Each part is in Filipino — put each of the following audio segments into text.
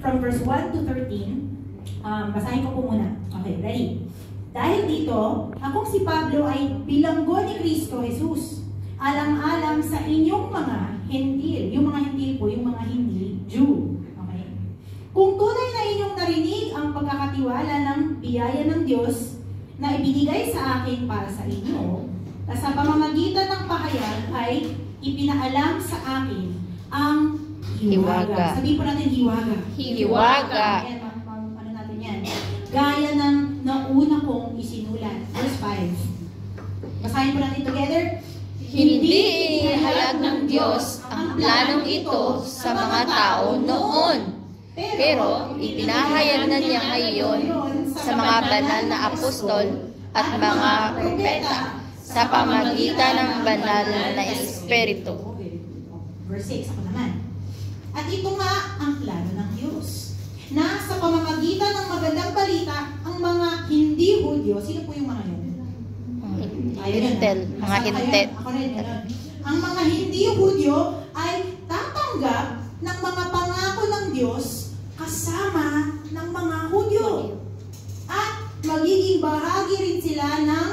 From verse 1 to 13, basahin ko po muna. Okay, ready? Dahil dito, akong si Pablo ay bilanggo ni Kristo Jesus, alang-alang sa inyong mga Hentil. Yung mga Hentil po, yung mga hindi Jew. Okay? Kung tunay na inyong narinig ang pagkakatiwala ng biyaya ng Diyos na ibinigay sa akin para sa inyo, na sa pamamagitan ng pahayag ay ipinaalam sa akin ang hiwaga. Sabihin po natin hiwaga. Hiwaga. Ayan, ano natin yan? Gaya ng nauna kong isinulat. Verse 5. Basahin po natin together. Hindi inihayag ng Diyos ang planong ito sa mga tao noon, pero ipinahayag na niya ngayon sa mga banal na apostol at mga propeta sa pamagitan ng banal na Espiritu. Verse 6, ako naman. At ito nga ang plano ng Diyos, na sa pamamagitan ng magandang balita, ang mga hindi Hudyo, sino po yung mga yun? Hintel, mga hintel. Ako rin, ang mga hindi Hudyo ay tatanggap ng mga pangako ng Diyos kasama ng mga Hudyo. At magiging bahagi rin sila ng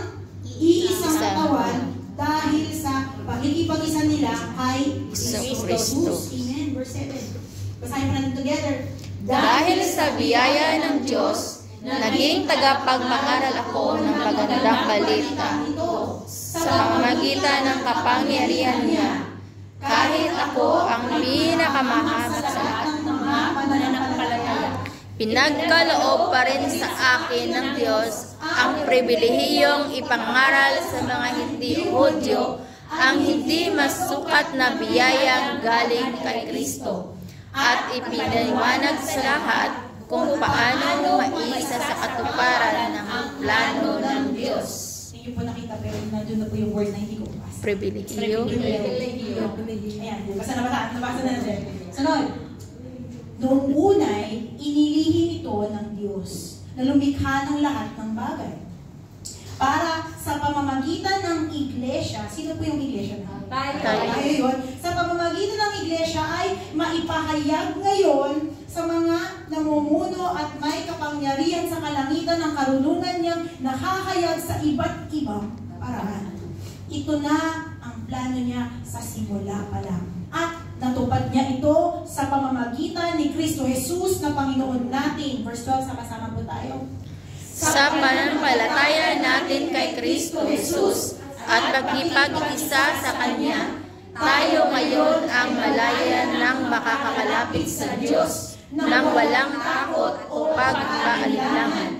iisang katawan dahil sa pagkikipag-isa nila kay Jesus. Amen. Verse 7. Basahin mo natin together. Dahil sa biyaya ng Diyos, naging tagapagmangaral ako ng magandang balita sa pamamagitan ng kapangyarihan niya. Kahit ako ang pinakamahal sa lahat ng mga mananampalataya, pinagkaloob pa rin sa akin ng Diyos ang pribilehiyong ipangaral sa mga hindi Hudyo ang hindi masukat na biyayang galing kay Kristo, at ipinaliwanag sa lahat kung paano maisa sa katuparan ng plano ng Diyos. Hindi po nakita pero nandun na po yung word na hindi ko basa. Pribilehiyo. Ayan, nabasa na natin. Sunod. Noong unay, inilihim ito ng Diyos na lumikha ng lahat ng bagay. Para sa pamamagitan ng iglesia, sino po yung iglesia? Tayo yun. Sa pamamagitan ng iglesia ay maipahayag ngayon sa mga namumuno at may kapangyarihan sa kalangitan ng karunungan niyang nakahayag sa iba't ibang paraan. Ito na ang plano niya sa simula pa lang. At natupad niya ito sa pamamagitan ni Kristo Jesus na Panginoon natin. Verse 12, sama-sama po tayo. Sa pananampalataya natin kay Kristo Jesus at pagkipag-isa sa Kanya, tayo ngayon ang malaya ng makakakalapit sa Diyos nang walang takot o pagpaalinlangan.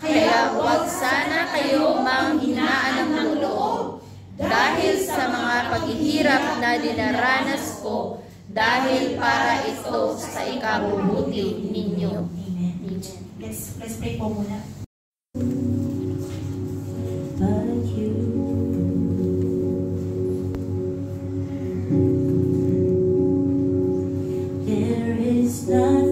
Kaya huwag sana kayo manghinaan ng loob dahil sa mga paghihirap na dinaranas ko, dahil para ito sa ikabubuti ninyo. Let's pray po muna. There is none